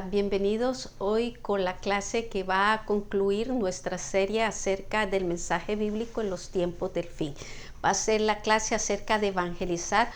Bienvenidos hoy con la clase que va a concluir nuestra serie acerca del mensaje bíblico en los tiempos del fin. Va a ser la clase acerca de evangelizar,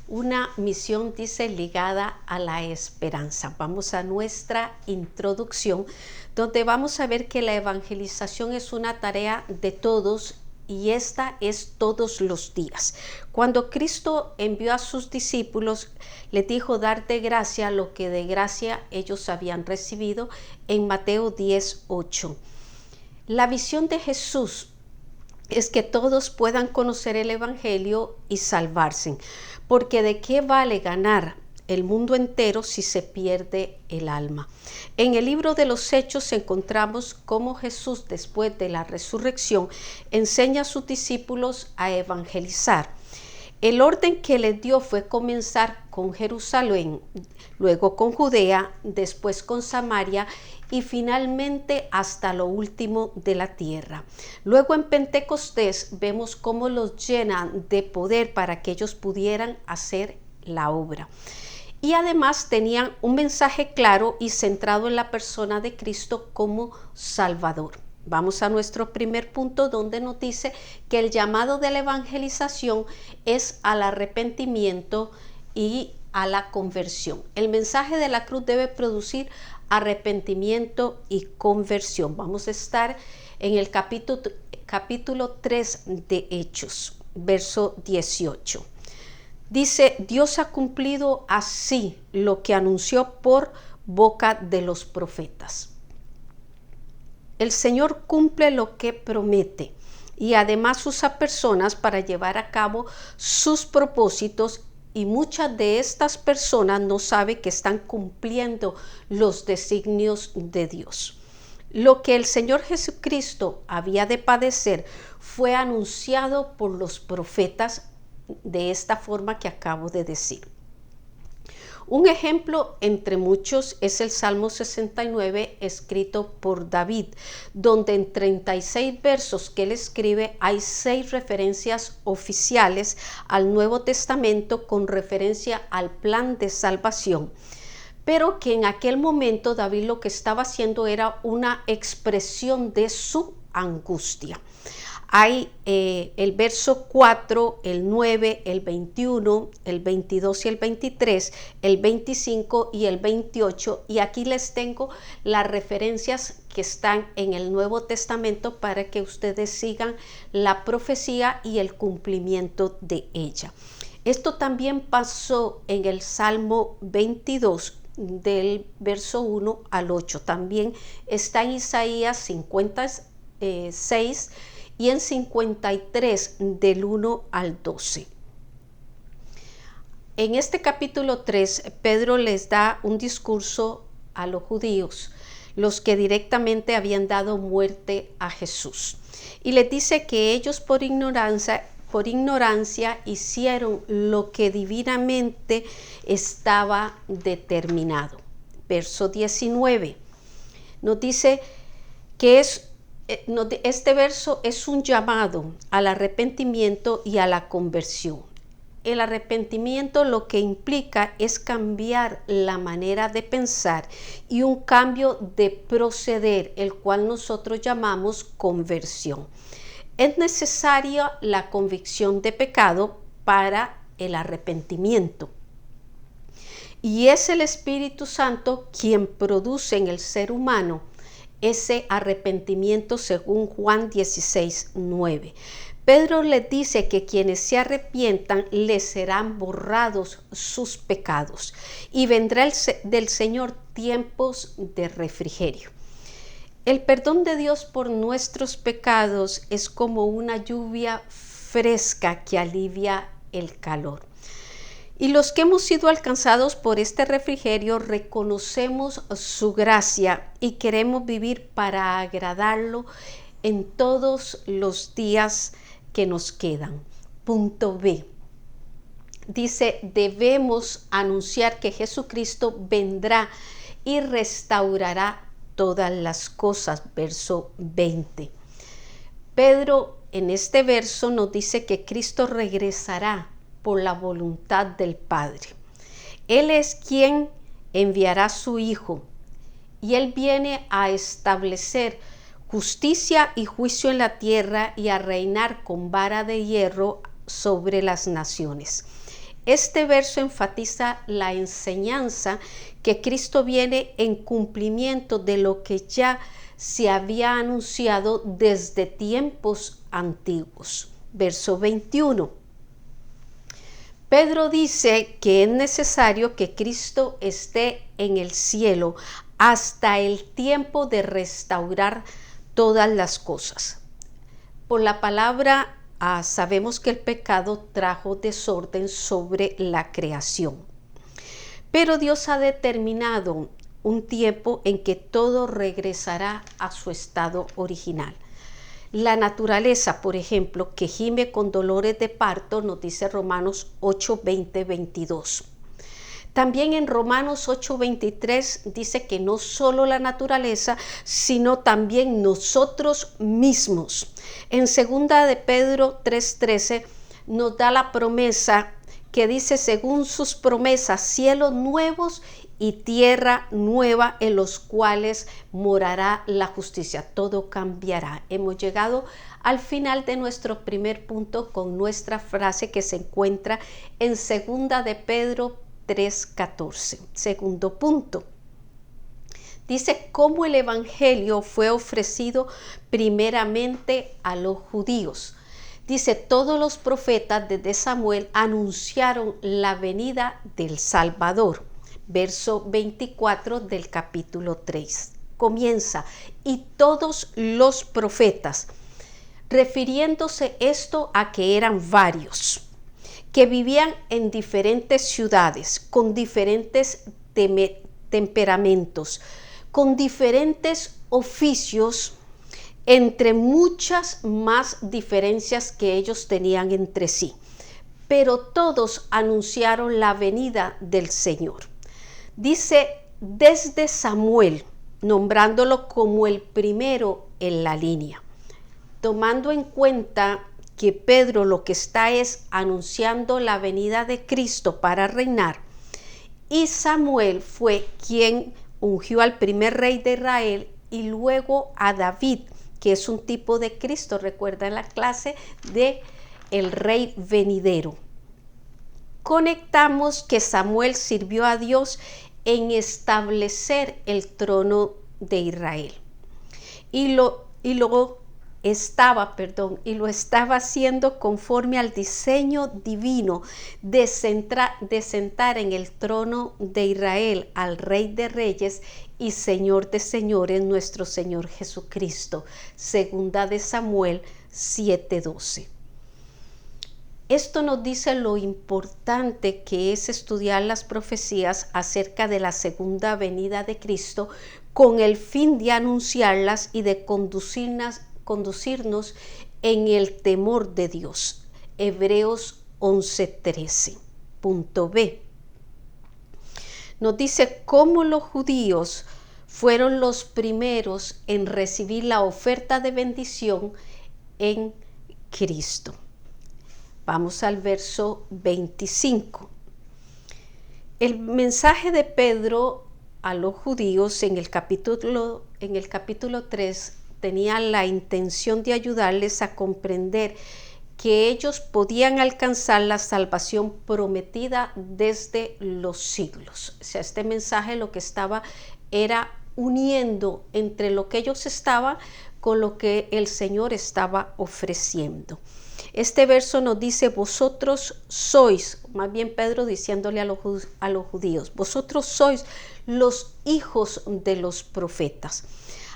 una misión, dice, ligada a la esperanza. Vamos a nuestra introducción, donde vamos a ver que la evangelización es una tarea de todos y esta es todos los días. Cuando Cristo envió a sus discípulos, les dijo dar de gracia lo que de gracia ellos habían recibido en Mateo 10:8. La visión de Jesús es que todos puedan conocer el Evangelio y salvarse, porque ¿de qué vale ganar el mundo entero si se pierde el alma? En el libro de los Hechos encontramos cómo Jesús, después de la resurrección, enseña a sus discípulos a evangelizar. El orden que les dio fue comenzar con Jerusalén, luego con Judea, después con Samaria y finalmente hasta lo último de la tierra. Luego en Pentecostés vemos cómo los llenan de poder para que ellos pudieran hacer la obra. Y además tenían un mensaje claro y centrado en la persona de Cristo como Salvador. Vamos a nuestro primer punto, donde nos dice que el llamado de la evangelización es al arrepentimiento y a la conversión. El mensaje de la cruz debe producir arrepentimiento y conversión. Vamos a estar en el capítulo 3 de Hechos, verso 18. Dice: Dios ha cumplido así lo que anunció por boca de los profetas. El Señor cumple lo que promete y además usa personas para llevar a cabo sus propósitos, y muchas de estas personas no saben que están cumpliendo los designios de Dios. Lo que el Señor Jesucristo había de padecer fue anunciado por los profetas de esta forma que acabo de decir. Un ejemplo entre muchos es el Salmo 69 escrito por David, donde en 36 versos que él escribe hay 6 referencias oficiales al Nuevo Testamento con referencia al plan de salvación, pero que en aquel momento David lo que estaba haciendo era una expresión de su angustia. Hay el verso 4, el 9, el 21, el 22 y el 23, el 25 y el 28. Y aquí les tengo las referencias que están en el Nuevo Testamento para que ustedes sigan la profecía y el cumplimiento de ella. Esto también pasó en el Salmo 22, del verso 1 al 8. También está en Isaías 56 y en 53 del 1 al 12. En este capítulo 3, Pedro les da un discurso a los judíos, los que directamente habían dado muerte a Jesús, y les dice que ellos por ignorancia hicieron lo que divinamente estaba determinado. Verso 19 nos dice que este verso es un llamado al arrepentimiento y a la conversión. El arrepentimiento lo que implica es cambiar la manera de pensar y un cambio de proceder, el cual nosotros llamamos conversión. Es necesaria la convicción de pecado para el arrepentimiento. Y es el Espíritu Santo quien produce en el ser humano ese arrepentimiento, según Juan 16:9. Pedro les dice que quienes se arrepientan les serán borrados sus pecados y vendrá del Señor tiempos de refrigerio. El perdón de Dios por nuestros pecados es como una lluvia fresca que alivia el calor. Y los que hemos sido alcanzados por este refrigerio reconocemos su gracia y queremos vivir para agradarlo en todos los días que nos quedan. Punto B. Dice: debemos anunciar que Jesucristo vendrá y restaurará todas las cosas. Verso 20. Pedro en este verso nos dice que Cristo regresará por la voluntad del Padre. Él es quien enviará a su Hijo, y Él viene a establecer justicia y juicio en la tierra y a reinar con vara de hierro sobre las naciones. Este verso enfatiza la enseñanza que Cristo viene en cumplimiento de lo que ya se había anunciado desde tiempos antiguos. Verso 21. Pedro dice que es necesario que Cristo esté en el cielo hasta el tiempo de restaurar todas las cosas. Por la palabra sabemos que el pecado trajo desorden sobre la creación. Pero Dios ha determinado un tiempo en que todo regresará a su estado original. La naturaleza, por ejemplo, que gime con dolores de parto, nos dice Romanos 8, 20, 22. También en Romanos 8:23 dice que no solo la naturaleza, sino también nosotros mismos. En 2 de Pedro 3:13 nos da la promesa que dice: según sus promesas, cielos nuevos y tierra nueva en los cuales morará la justicia. Todo cambiará. Hemos llegado al final de nuestro primer punto con nuestra frase que se encuentra en 2 de Pedro 3:14. Segundo punto. Dice cómo el evangelio fue ofrecido primeramente a los judíos. Dice, todos los profetas desde Samuel anunciaron la venida del Salvador. Verso 24 del capítulo 3. Comienza, y todos los profetas, refiriéndose esto a que eran varios, que vivían en diferentes ciudades, con diferentes temperamentos, con diferentes oficios, entre muchas más diferencias que ellos tenían entre sí. Pero todos anunciaron la venida del Señor. Dice, desde Samuel, nombrándolo como el primero en la línea, tomando en cuenta que Pedro lo que está es anunciando la venida de Cristo para reinar, y Samuel fue quien ungió al primer rey de Israel y luego a David, que es un tipo de Cristo. Recuerda en la clase de el rey venidero. Conectamos que Samuel sirvió a Dios en establecer el trono de Israel y lo estaba haciendo conforme al diseño divino de sentar en el trono de Israel al Rey de Reyes y Señor de Señores, nuestro Señor Jesucristo. 2 de Samuel 7:12. Esto nos dice lo importante que es estudiar las profecías acerca de la segunda venida de Cristo con el fin de anunciarlas y de conducirnos en el temor de Dios. Hebreos 11:13. Punto B. Nos dice cómo los judíos fueron los primeros en recibir la oferta de bendición en Cristo. Vamos al verso 25. El mensaje de Pedro a los judíos en el capítulo 3 tenía la intención de ayudarles a comprender que ellos podían alcanzar la salvación prometida desde los siglos. O sea, este mensaje lo que estaba era uniendo entre lo que ellos estaban con lo que el Señor estaba ofreciendo. Este verso nos dice, vosotros sois, más bien Pedro diciéndole a los judíos, vosotros sois los hijos de los profetas.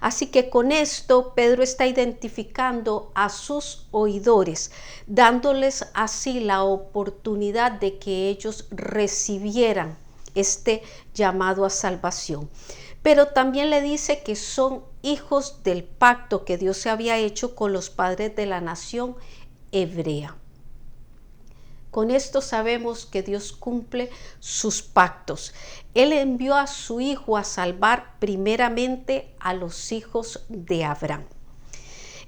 Así que con esto Pedro está identificando a sus oidores, dándoles así la oportunidad de que ellos recibieran este llamado a salvación. Pero también le dice que son hijos del pacto que Dios se había hecho con los padres de la nación hebrea. Con esto sabemos que Dios cumple sus pactos. Él envió a su Hijo a salvar primeramente a los hijos de Abraham.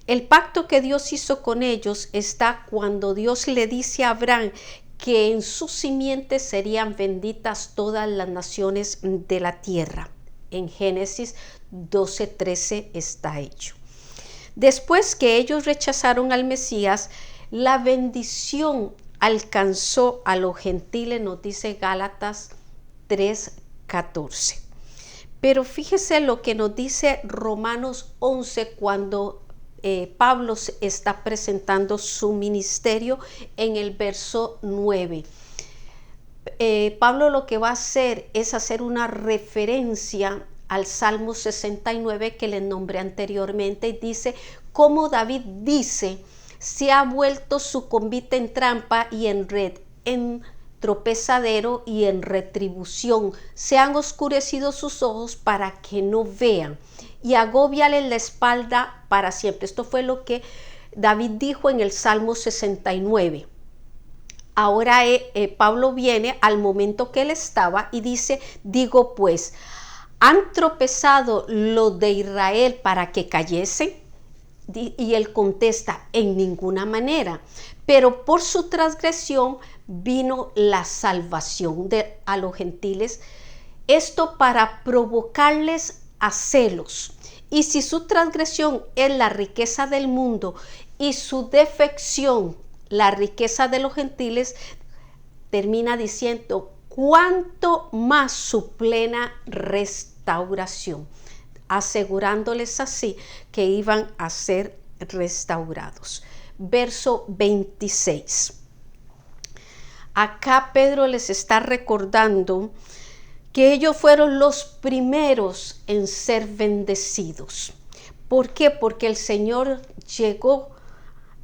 El pacto que Dios hizo con ellos está cuando Dios le dice a Abraham que en su simiente serían benditas todas las naciones de la tierra. En Génesis 12:13 está hecho. Después que ellos rechazaron al Mesías, la bendición alcanzó a los gentiles, nos dice Gálatas 3:14. Pero fíjese lo que nos dice Romanos 11 cuando Pablo está presentando su ministerio en el verso 9. Pablo lo que va a hacer es hacer una referencia al Salmo 69 que les nombré anteriormente, y dice, como David dice, se ha vuelto su convite en trampa y en red, en tropezadero y en retribución, se han oscurecido sus ojos para que no vean, y agóbiale la espalda para siempre. Esto fue lo que David dijo en el Salmo 69. Ahora Pablo viene al momento que él estaba y dice, digo pues, ¿han tropezado los de Israel para que cayesen? Y él contesta, en ninguna manera, pero por su transgresión vino la salvación a los gentiles, esto para provocarles a celos. Y si su transgresión es la riqueza del mundo y su defección la riqueza de los gentiles, termina diciendo, cuánto más su plena restauración, asegurándoles así que iban a ser restaurados. Verso 26. Acá Pedro les está recordando que ellos fueron los primeros en ser bendecidos. ¿Por qué? Porque el Señor llegó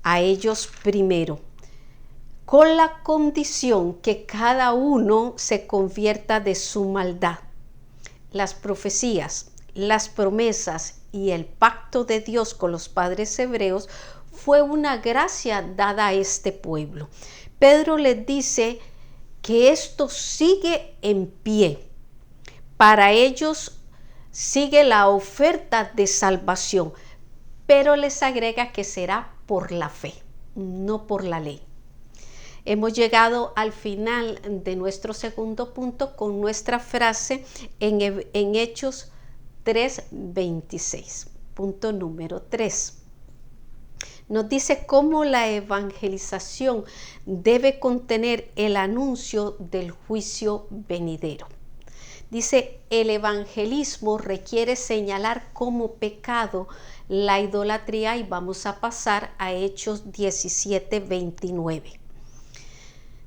a ellos primero, con la condición que cada uno se convierta de su maldad. Las profecías, las promesas y el pacto de Dios con los padres hebreos fue una gracia dada a este pueblo. Pedro les dice que esto sigue en pie. Para ellos sigue la oferta de salvación, pero les agrega que será por la fe, no por la ley. Hemos llegado al final de nuestro segundo punto con nuestra frase en Hechos 3:26. Punto número 3. Nos dice cómo la evangelización debe contener el anuncio del juicio venidero. Dice, el evangelismo requiere señalar como pecado la idolatría, y vamos a pasar a Hechos 17:29.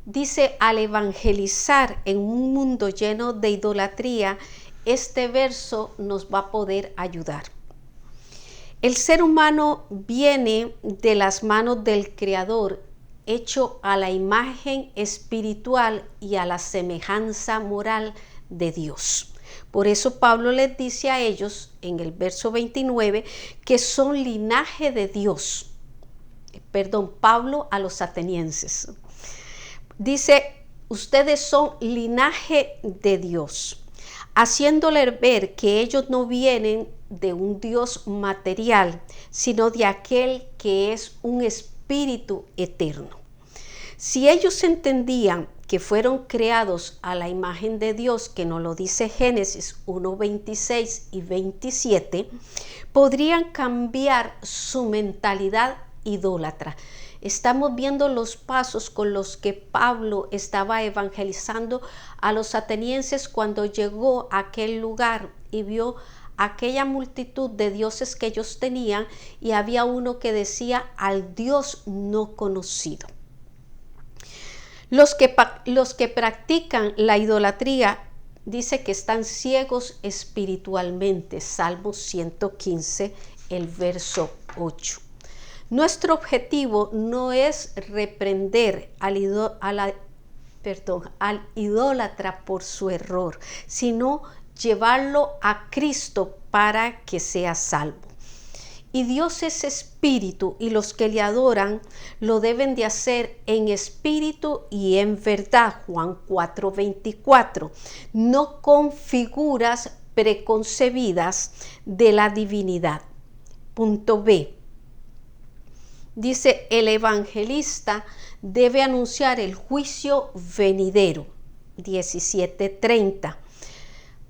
Dice, al evangelizar en un mundo lleno de idolatría, este verso nos va a poder ayudar. El ser humano viene de las manos del Creador, hecho a la imagen espiritual y a la semejanza moral de Dios. Por eso Pablo les dice a ellos en el verso 29 que son linaje de Dios. Pablo a los atenienses. Dice, ustedes son linaje de Dios, haciéndole ver que ellos no vienen de un Dios material, sino de aquel que es un espíritu eterno. Si ellos entendían que fueron creados a la imagen de Dios, que nos lo dice Génesis 1:26 y 27, podrían cambiar su mentalidad idólatra. Estamos viendo los pasos con los que Pablo estaba evangelizando a los atenienses cuando llegó a aquel lugar y vio aquella multitud de dioses que ellos tenían, y había uno que decía al Dios no conocido. Los que practican la idolatría dice que están ciegos espiritualmente. Salmo 115, el verso 8. Nuestro objetivo no es reprender al idólatra por su error, sino llevarlo a Cristo para que sea salvo. Y Dios es espíritu, y los que le adoran lo deben de hacer en espíritu y en verdad. Juan 4:24. No con figuras preconcebidas de la divinidad. Punto B. Dice, el evangelista debe anunciar el juicio venidero. 17:30.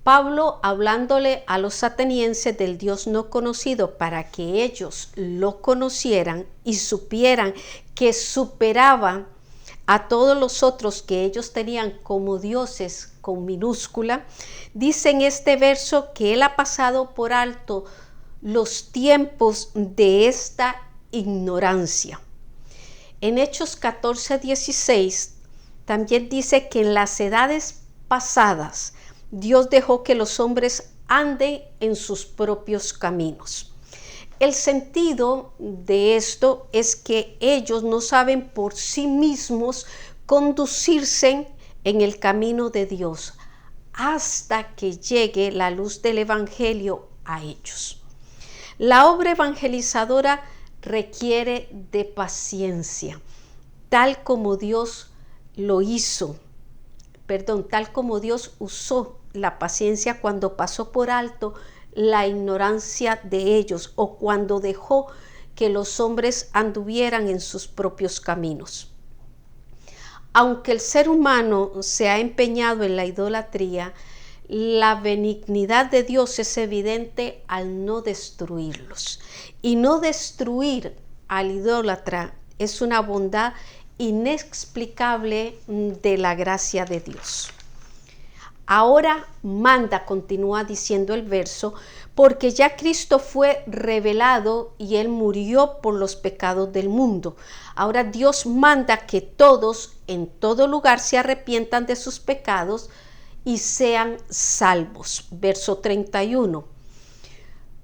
Pablo, hablándole a los atenienses del Dios no conocido para que ellos lo conocieran y supieran que superaban a todos los otros que ellos tenían como dioses con minúscula, dice en este verso que él ha pasado por alto los tiempos de esta ignorancia. En Hechos 14:16 también dice que en las edades pasadas Dios dejó que los hombres anden en sus propios caminos. El sentido de esto es que ellos no saben por sí mismos conducirse en el camino de Dios hasta que llegue la luz del Evangelio a ellos. La obra evangelizadora requiere de paciencia, tal como Dios usó la paciencia cuando pasó por alto la ignorancia de ellos o cuando dejó que los hombres anduvieran en sus propios caminos. Aunque el ser humano se ha empeñado en la idolatría, la benignidad de Dios es evidente al no destruirlos. Y no destruir al idólatra es una bondad inexplicable de la gracia de Dios. Ahora manda, continúa diciendo el verso, porque ya Cristo fue revelado y Él murió por los pecados del mundo. Ahora Dios manda que todos en todo lugar se arrepientan de sus pecados y sean salvos. Verso 31.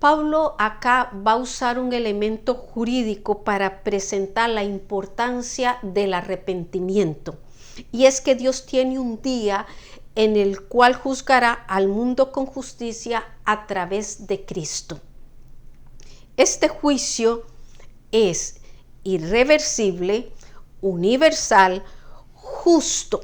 Pablo acá va a usar un elemento jurídico para presentar la importancia del arrepentimiento. Y es que Dios tiene un día en el cual juzgará al mundo con justicia a través de Cristo. Este juicio es irreversible, universal, justo,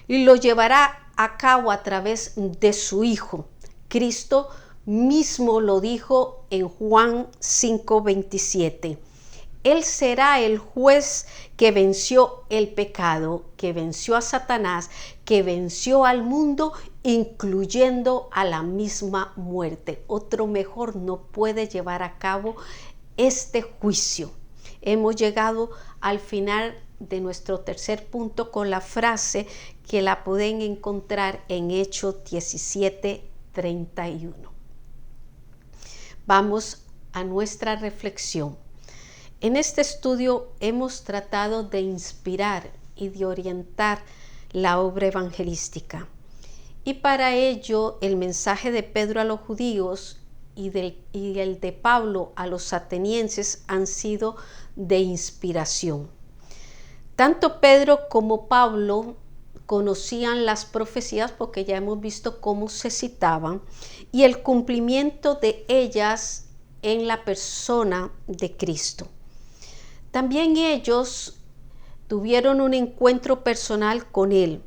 y lo llevará a cabo a través de su Hijo. Cristo mismo lo dijo en Juan 5:27. Él será el juez que venció el pecado, que venció a Satanás, que venció al mundo, incluyendo a la misma muerte. Otro mejor no puede llevar a cabo este juicio. Hemos llegado al final de nuestro tercer punto con la frase que la pueden encontrar en Hechos 17:31. Vamos a nuestra reflexión. En este estudio hemos tratado de inspirar y de orientar la obra evangelística. Y para ello el mensaje de Pedro a los judíos y el de Pablo a los atenienses han sido de inspiración. Tanto Pedro como Pablo conocían las profecías porque ya hemos visto cómo se citaban y el cumplimiento de ellas en la persona de Cristo. También ellos tuvieron un encuentro personal con Él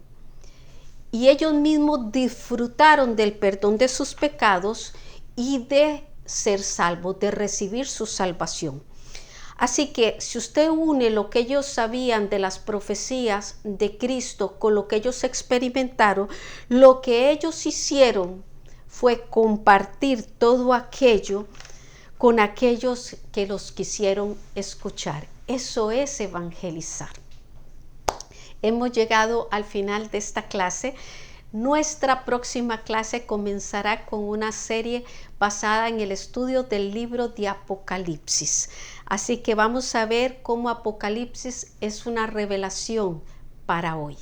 y ellos mismos disfrutaron del perdón de sus pecados y de ser salvos, de recibir su salvación. Así que si usted une lo que ellos sabían de las profecías de Cristo con lo que ellos experimentaron, lo que ellos hicieron fue compartir todo aquello con aquellos que los quisieron escuchar. Eso es evangelizar. Hemos llegado al final de esta clase. Nuestra próxima clase comenzará con una serie basada en el estudio del libro de Apocalipsis. Así que vamos a ver cómo Apocalipsis es una revelación para hoy.